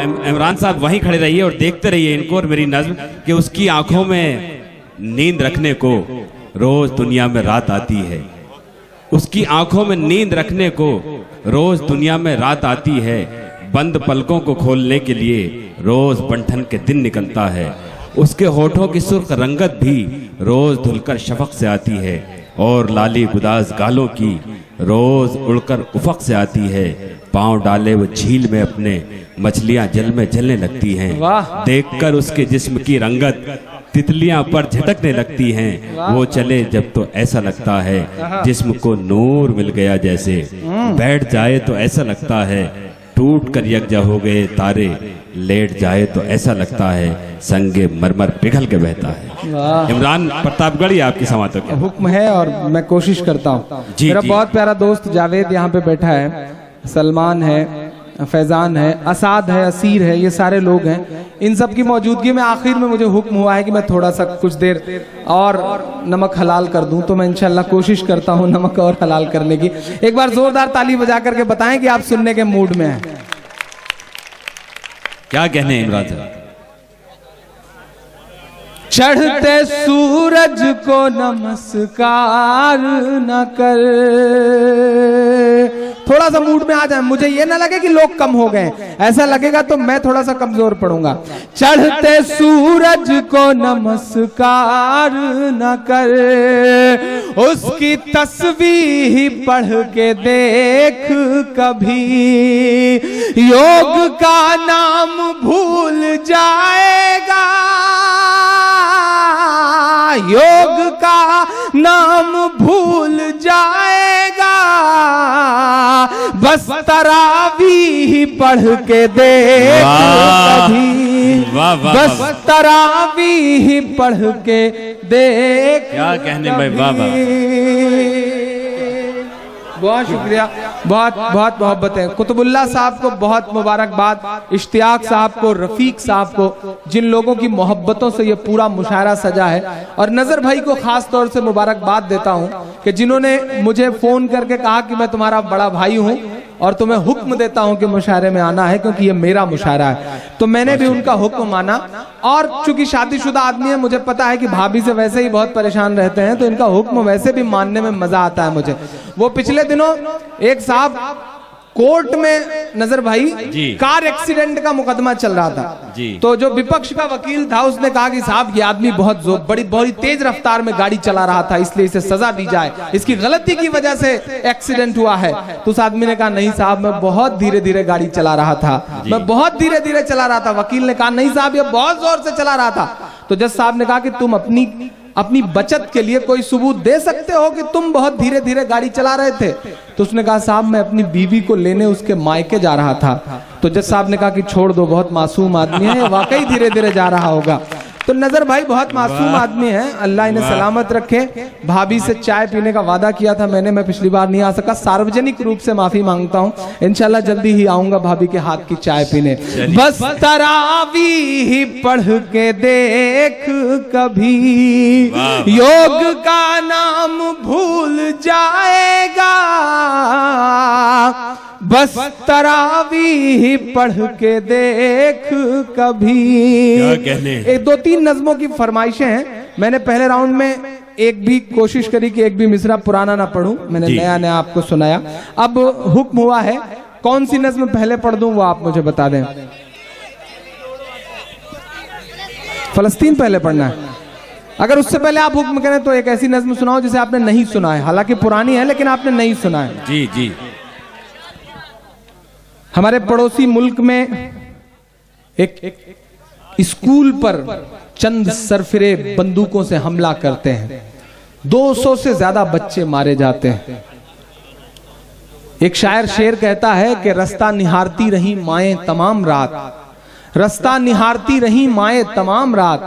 इमरान साहब वहीं खड़े रहिए और देखते रहिए इनको और मेरी नज़्म कि उसकी आंखों में नींद रखने को रोज दुनिया में रात आती है। उसकी आंखों में नींद रखने को रोज दुनिया में रात आती है। बंद पलकों को खोलने के लिए रोज बंठन के दिन निकलता है। उसके होठों की सुर्ख रंगत भी रोज धुलकर शफक से आती है और लाली गुदाज गालों की रोज उड़कर उफक से आती है। पांव डाले वो झील में अपने मछलियां जल में जलने लगती हैं। देखकर उसके जिस्म की रंगत तितलियां पर झटकने लगती हैं। वो चले जब तो ऐसा लगता है जिस्म को नूर मिल गया जैसे। बैठ जाए तो ऐसा लगता है टूट कर यकजा हो गए तारे। लेट जाए तो ऐसा लगता है संगे मरमर पिघल के बहता है। इमरान प्रतापगढ़ी आपकी समातों का हुक्म है और मैं कोशिश करता हूँ। मेरा बहुत प्यारा दोस्त जावेद यहाँ पे बैठा है, सलमान है, फैजान है, असाद है, असीर है, ये सारे लोग हैं। इन सब की मौजूदगी में आखिर में मुझे हुक्म हुआ है कि मैं थोड़ा सा कुछ देर और नमक हलाल कर दूं, तो मैं इंशाल्लाह कोशिश करता हूं नमक और हलाल करने की। एक बार जोरदार ताली बजा करके बताएं कि आप सुनने के मूड में हैं। क्या कहने हैं इमरान साहब? चढ़ते सूरज को नमस्कार न कर। थोड़ा सा मूड में आ जाए, मुझे ये ना लगे कि लोग कम हो गए, ऐसा लगेगा तो मैं थोड़ा सा कमजोर पड़ूंगा। चढ़ते सूरज को नमस्कार न कर, उसकी तस्वीर पढ़ के देख कभी। योग का नाम भूल जाएगा, योग का नाम भूल जाएगा। बस तरावी पढ़ के देख कभी, बस तरावी पढ़ के देख। क्या कहने भाई, वाह वाह। बहुत शुक्रिया, बहुत बहुत मोहब्बत है। कुतुबुल्लाह साहब को बहुत मुबारकबाद, इश्तियाक साहब को, रफीक साहब को, जिन लोगों की मोहब्बतों से ये पूरा मुशायरा सजा है। और नजर भाई को खास तौर से मुबारकबाद देता हूं कि जिन्होंने मुझे फोन करके कहा कि मैं तुम्हारा बड़ा भाई हूं और तुम्हें हुक्म देता हूं कि मुशायरे में आना है क्योंकि ये मेरा मुशायरा है। तो मैंने भी उनका हुक्म माना। और चूंकि शादीशुदा आदमी है, मुझे पता है कि भाभी से वैसे ही बहुत परेशान रहते हैं, तो इनका हुक्म वैसे भी मानने में मजा आता है मुझे। वो पिछले दिनों एक साहब कोर्ट में, नजर भाई, कार एक्सीडेंट का मुकदमा चल रहा था जी। तो जो विपक्ष का वकील था उसने कहा कि साहब ये आदमी बहुत बड़ी तेज रफ्तार में गाड़ी चला रहा था, इसलिए इसे सजा दी जाए, इसकी गलती की वजह से एक्सीडेंट हुआ है। तो उस आदमी ने कहा नहीं साहब, मैं बहुत धीरे धीरे गाड़ी चला रहा था, मैं बहुत धीरे धीरे चला रहा था। वकील ने कहा नहीं साहब, ये बहुत जोर से चला रहा था। तो जज साहब ने कहा कि तुम अपनी बचत के लिए कोई सबूत दे सकते हो कि तुम बहुत धीरे धीरे गाड़ी चला रहे थे? तो उसने कहा साहब, मैं अपनी बीवी को लेने उसके मायके जा रहा था। तो जज साहब ने कहा कि छोड़ दो, बहुत मासूम आदमी है, वाकई धीरे धीरे जा रहा होगा। तो नजर भाई बहुत मासूम आदमी है, अल्लाह इन्हें सलामत रखे। भाभी से चाय पीने का वादा किया था मैंने, मैं पिछली बार नहीं आ सका, सार्वजनिक रूप से माफी मांगता हूँ। इंशाल्लाह जल्दी ही आऊंगा भाभी के हाथ की चाय पीने। बस तरावी पढ़ के देख कभी, योग का नाम भूल जाएगा। बस तरावी पढ़ के देख कभी। एक दो तीन नज़मों की फरमाइशें हैं। मैंने पहले राउंड में एक भी कोशिश करी कि एक भी मिसरा पुराना ना पढ़ूं, मैंने नया नया आपको सुनाया। अब हुक्म हुआ है, कौन सी नज़्म पहले पढ़ दूं वो आप मुझे बता दें। फलस्तीन पहले पढ़ना है। अगर उससे पहले आप हुक्म करें तो एक ऐसी नज़्म सुनाओ जिसे आपने नहीं सुना है, हालांकि पुरानी है लेकिन आपने नहीं सुना है। जी जी। हमारे पड़ोसी मुल्क में एक स्कूल पर चंद सरफिरे बंदूकों से हमला करते हैं, 200 से ज्यादा बच्चे मारे जाते हैं। एक शायर शेर कहता है कि रास्ता निहारती रही माएं तमाम रात, रास्ता निहारती रही माएं तमाम रात,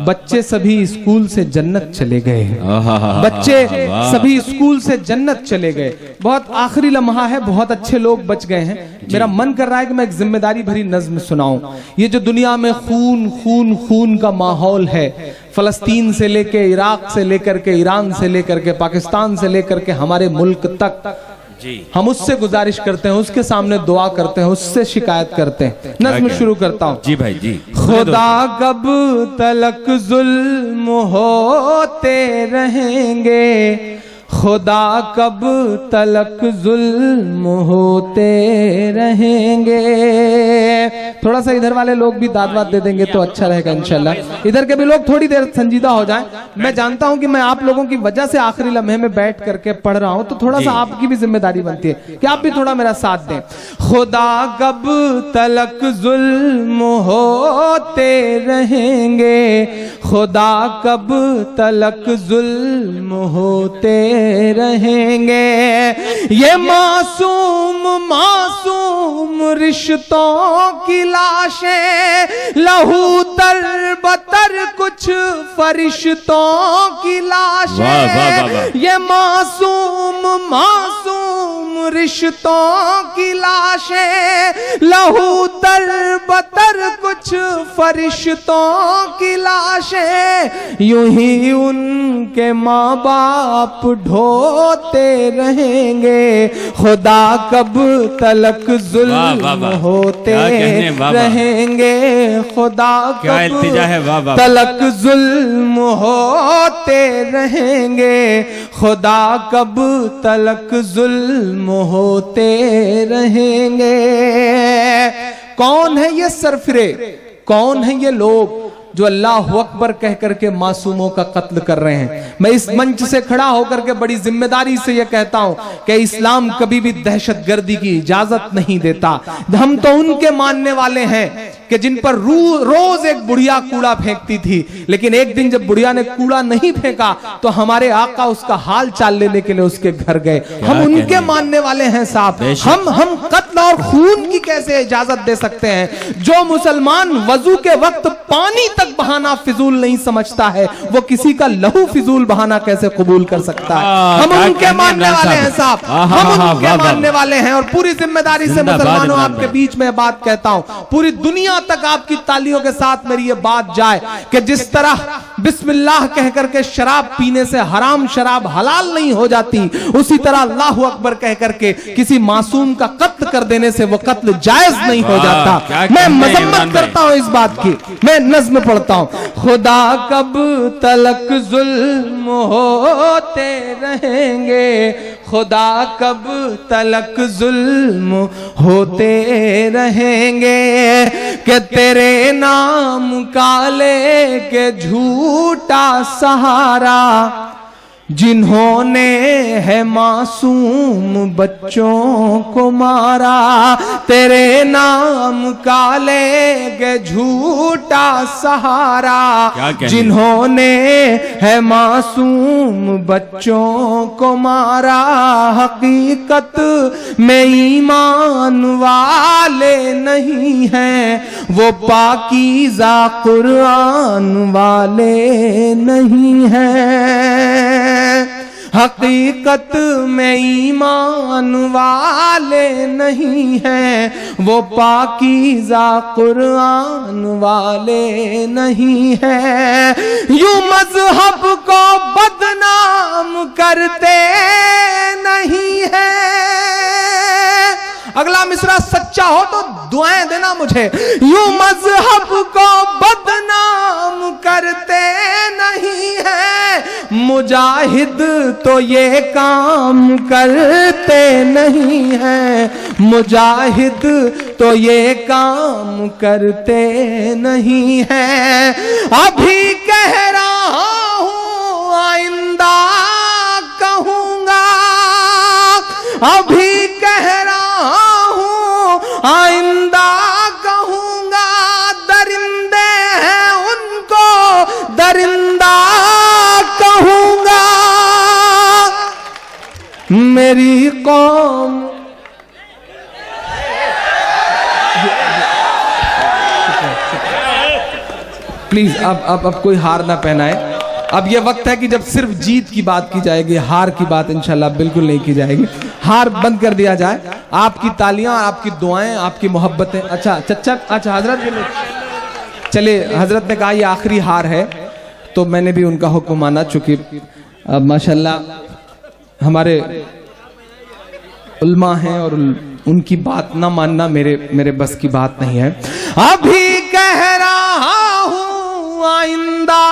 बच्चे सभी स्कूल से जन्नत चले गए, बच्चे सभी स्कूल से जन्नत चले गए। बहुत आखिरी लम्हा है, बहुत अच्छे लोग बच गए हैं। मेरा मन कर रहा है कि मैं एक जिम्मेदारी भरी नज्म सुनाऊं। ये जो दुनिया में खून खून खून का माहौल है, फलस्तीन से लेके इराक से लेकर के ईरान से लेकर के पाकिस्तान से लेकर के हमारे मुल्क तक जी। हम उससे गुजारिश करते हैं, उसके सामने दुआ करते हैं, उससे शिकायत करते हैं। नज़्म शुरू करता हूँ। जी भाई जी। खुदा कब तलक जुल्म होते रहेंगे, खुदा कब तलक जुल्म होते रहेंगे। थोड़ा सा इधर वाले लोग भी दाद वाद दे देंगे तो अच्छा रहेगा इंशाल्लाह। इधर के भी लोग थोड़ी देर संजीदा हो जाएं। मैं जानता हूं कि मैं आप लोगों की वजह से आखिरी लम्हे में बैठ करके पढ़ रहा हूं, तो थोड़ा सा आपकी भी जिम्मेदारी बनती है कि आप भी थोड़ा मेरा साथ दें। खुदा कब तलक जुल्म होते रहेंगे, खुदा कब तलक जुल्म होते रहेंगे। ये मासूम मासूम रिश्तों की लाशें, लहू तर बतर कुछ फरिश्तों की लाशें। ये मासूम मासूम रिश्तों की लाशें, लहू तर बतर कुछ फरिश्तों की लाशें। यूं ही उनके माँ बाप ढोते रहेंगे, खुदा कब तलक जुल्म होते रहेंगे, खुदा कब तलक जुल्म होते रहेंगे, खुदा कब तलक जुल्म होते रहेंगे। कौन है ये सरफिरे, कौन है ये लोग जो अल्लाह अकबर कह करके मासूमों का कत्ल कर रहे हैं। मैं इस मंच से खड़ा होकर के बड़ी जिम्मेदारी से यह कहता हूं कि इस्लाम कभी भी दहशतगर्दी की इजाजत नहीं देता। हम तो उनके मानने वाले हैं कि जिन पर रोज एक बुढ़िया कूड़ा फेंकती थी, लेकिन एक दिन जब बुढ़िया ने कूड़ा नहीं फेंका तो हमारे आका उसका हाल चाल लेने के लिए उसके घर गए। हम उनके मानने वाले हैं साहब। हम कत्ल और खून की कैसे इजाजत दे सकते हैं? जो मुसलमान वजू के वक्त पानी तक बहाना फिजूल नहीं समझता है, वो किसी का लहू फिजूल बहाना कैसे कबूल कर सकता है? हम उनके मानने वाले हैं साहब, हम उनके मानने वाले हैं। और पूरी जिम्मेदारी से मुसलमानों आपके बीच में बात कहता हूं, पूरी दुनिया तक आपकी तालियों के साथ मेरी ये बात जाए कि जिस तरह बिस्मिल्लाह कह करके शराब पीने से हराम शराब हलाल नहीं हो जाती, उसी तरह अल्लाह अकबर कह करके किसी मासूम का कत्ल कर देने से वो कत्ल जायज नहीं हो जाता। मैं मजम्मत करता हूं इस बात की। मैं नज्म पढ़ता हूं। खुदा कब तलक जुल्म होते रहेंगे, खुदा कब तलक जुल्म होते रहेंगे, कि तेरे नाम काले के झूठा सहारा, जिन्होंने है मासूम बच्चों को मारा। तेरे नाम काले के झूठा सहारा, जिन्होंने है मासूम बच्चों को मारा। हकीकत में ईमान वाले नहीं हैं, वो पाकीज़ा कुरान वाले नहीं हैं। हकीकत में ईमान वाले नहीं हैं, वो पाकीज़ा कुरान वाले नहीं हैं। यूं मजहब को बदनाम करते नहीं हैं। अगला मिसरा सच्चा हो तो दुआएं देना मुझे। यूं मजहब को बदनाम करते नहीं है, मुजाहिद तो ये काम करते नहीं है, मुजाहिद तो ये काम करते नहीं है। अभी कह रहा हूं आइंदा कहूंगा, अभी कह रहा हूं आइंदा कहूंगा। दरिंदे हैं उनको दरिंदा कहूंगा। मेरी कौम प्लीज अब कोई हार ना पहनाए। अब ये वक्त है कि जब सिर्फ जीत की बात की जाएगी, हार की बात इंशाल्लाह बिल्कुल नहीं की जाएगी। हार बंद कर दिया जाए। आपकी तालियां, आपकी दुआएं, आपकी मोहब्बतें। अच्छा चच्चा, अच्छा हजरत चले, हजरत ने कहा ये आखिरी हार है, तो मैंने भी उनका हुक्म माना। चूंकि अब माशाल्लाह हमारे उल्मा हैं और उनकी बात ना मानना मेरे बस की बात नहीं है। अभी कह रहा हूँ आइंदा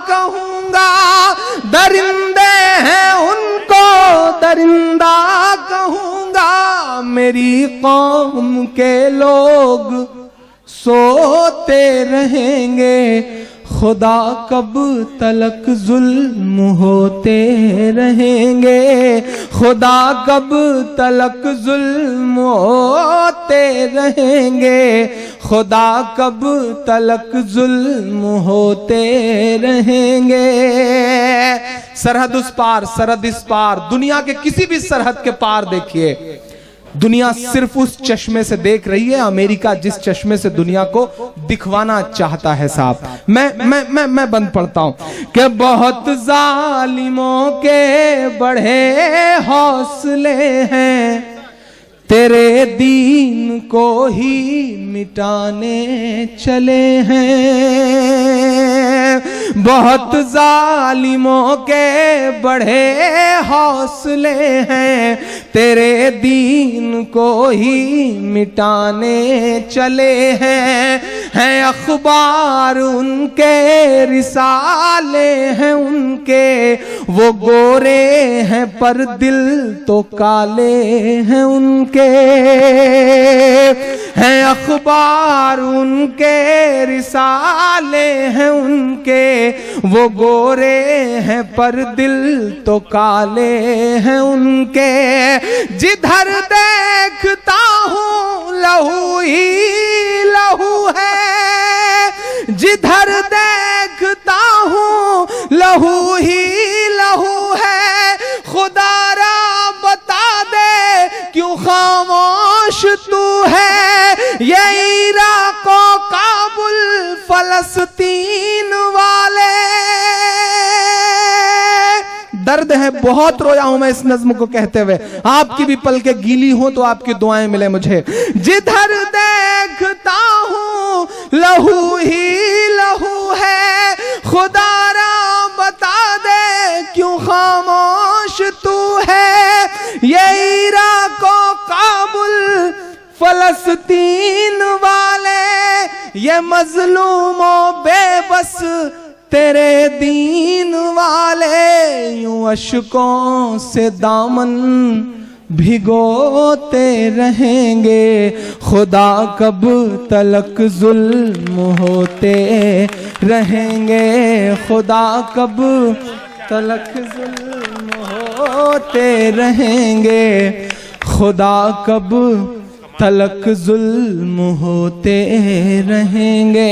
कहूंगा, दरिंदे हैं उनको दरिंदा कहूंगा। मेरी कौम के लोग सोते रहेंगे, खुदा कब तलक जुल्म होते रहेंगे, खुदा कब तलक जुल्म होते रहेंगे, खुदा कब तलक जुल्म होते रहेंगे। सरहद उस पार सरहद इस पार, दुनिया के किसी भी सरहद के पार देखिए, दुनिया सिर्फ उस चश्मे से देख रही है, अमेरिका जिस चश्मे से दुनिया को दिखवाना चाहता है। साहब मैं बंद पढ़ता हूं कि बहुत जालिमों के बढ़े हौसले हैं, तेरे दीन को ही मिटाने चले हैं। बहुत जालिमों के बढ़े हौसले हैं, तेरे दीन को ही मिटाने चले हैं अखबार उनके रिसाले हैं उनके, वो गोरे हैं पर दिल तो काले हैं उनके। हैं अखबार उनके रिसाले हैं उनके, वो गोरे हैं पर दिल तो काले हैं उनके। जिधर देखता हूँ लहू ही लहू है, जिधर देखता हूँ लहू ही लहू है। खुदारा बता दे क्यों खामोश तू है, ये इराक और काबुल फलस्तीन वाले। दर्द है, बहुत रोया हूं मैं इस नज्म को कहते हुए, आपकी भी पलकें गीली हो तो आपकी दुआएं मिले मुझे। जिधर देखता हूं लहू ही लहू है, खुदारा बता दे क्यों खामोश तू है, ये इराक और काबुल फलस्तीन वाले, ये मजलूमों बेबस तेरे दीन वाले। यूं अशकों से दामन भिगोते रहेंगे, खुदा कब तलक जुल्म होते रहेंगे, खुदा कब तलक जुल्म होते रहेंगे, खुदा कब तलक जुल्म होते रहेंगे।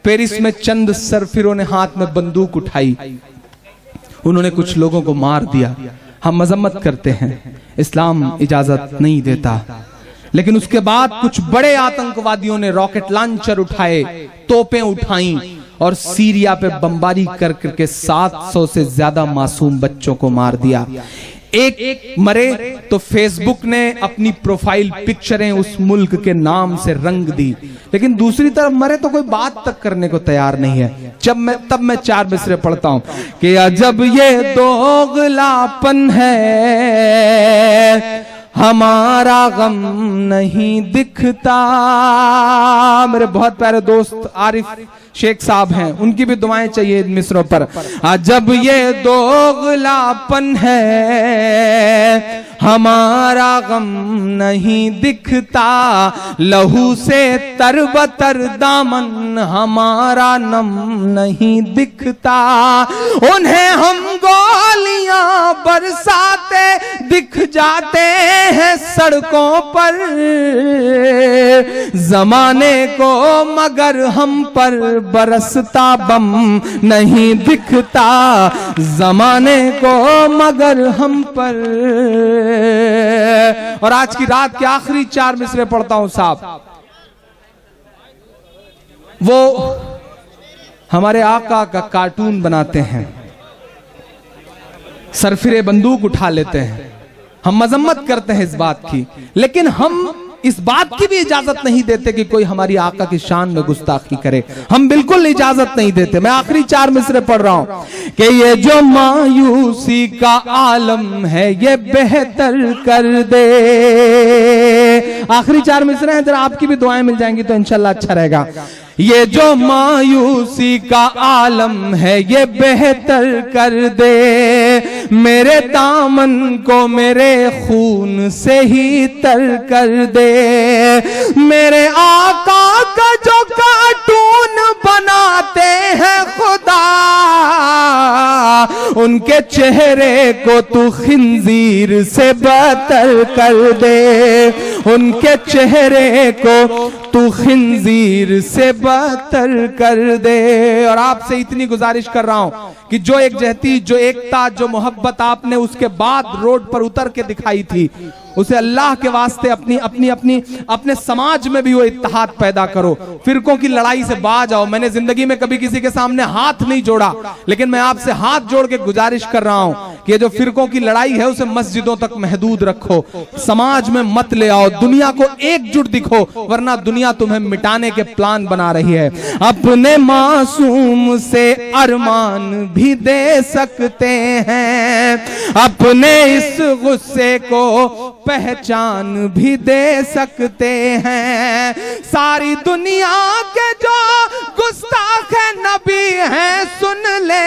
पेरिस में चंद सरफिरों ने हाथ में बंदूक उठाई, उन्होंने कुछ लोगों को मार दिया। हम मजम्मत करते हैं, इस्लाम इजाजत नहीं देता, लेकिन उसके बाद कुछ बड़े आतंकवादियों ने रॉकेट लॉन्चर उठाए, तोपें उठाई और सीरिया पे बमबारी करके 700 से ज्यादा मासूम बच्चों को मार दिया। एक मरे तो फेसबुक ने अपनी प्रोफाइल पिक्चरें उस मुल्क के नाम से रंग दी, लेकिन दूसरी तरफ मरे तो कोई बात तक करने को तैयार नहीं है। तब मैं 4 मिसरे पढ़ता हूं कि अजब ये दोगलापन है, हमारा गम नहीं दिखता। मेरे बहुत प्यारे दोस्त आरिफ शेख साहब हैं, उनकी भी दुआएं चाहिए इन मिसरों पर। जब ये दोगलापन है, हमारा गम नहीं दिखता, लहू से तरबतर दामन हमारा नम नहीं दिखता। उन्हें हम गोलियां बरसाते दिख जाते हैं सड़कों पर, जमाने को मगर हम पर बरसता बम नहीं दिखता, जमाने को मगर हम पर। और आज की रात के आखिरी 4 मिसरे पढ़ता हूं साहब। वो हमारे आका का कार्टून बनाते हैं, सरफिरे बंदूक उठा लेते हैं, हम मजम्मत करते हैं इस बात की, लेकिन हम इस बात की भी इजाजत नहीं देते कि कोई हमारी आका की शान में गुस्ताखी करे, हम बिल्कुल इजाजत नहीं देते। मैं आखिरी 4 मिसरे पढ़ रहा हूं कि ये जो मायूसी का आलम है ये बेहतर कर दे। आखिरी 4 मिसरे हैं, जरा आपकी भी दुआएं मिल जाएंगी तो इंशाल्लाह अच्छा रहेगा। ये जो मायूसी का आलम है ये बेहतर कर दे, मेरे दामन को मेरे खून से ही तर कर दे। मेरे आका का जो कार्टून बनाते हैं खुदा, उनके चेहरे को तू खिंजीर से बदतर कर दे, उनके चेहरे को तू खिंजीर से बदतर कर दे। और आपसे इतनी गुजारिश कर रहा हूं कि जो एक जहती, जो एकता, जो मोहब्बत आपने उसके बाद रोड पर उतर के दिखाई थी, उसे अल्लाह के वास्ते अपने समाज में भी वो इत्तेहाद पैदा करो। फिरकों की लड़ाई से बाज आओ। मैंने जिंदगी में कभी किसी के सामने हाथ नहीं जोड़ा, लेकिन मैं आपसे हाथ जोड़ के गुजारिश कर रहा हूं कि ये जो फिरकों की लड़ाई है उसे मस्जिदों तक महदूद रखो, समाज में मत ले आओ, दुनिया को एकजुट दिखो, वरना दुनिया तुम्हें मिटाने के प्लान बना रही है। अपने मासूम से अरमान भी दे सकते हैं, अपने इस गुस्से को पहचान भी दे सकते हैं। सारी दुनिया के जो गुस्ताख नबी हैं सुन ले,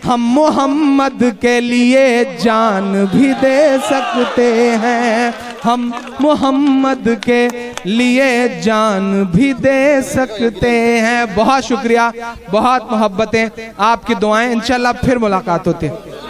हम मोहम्मद के लिए जान भी दे सकते हैं, हम मोहम्मद के लिए जान भी दे सकते हैं। बहुत शुक्रिया, बहुत मोहब्बतें, आपकी दुआएं, इंशाल्लाह फिर मुलाकात होती है।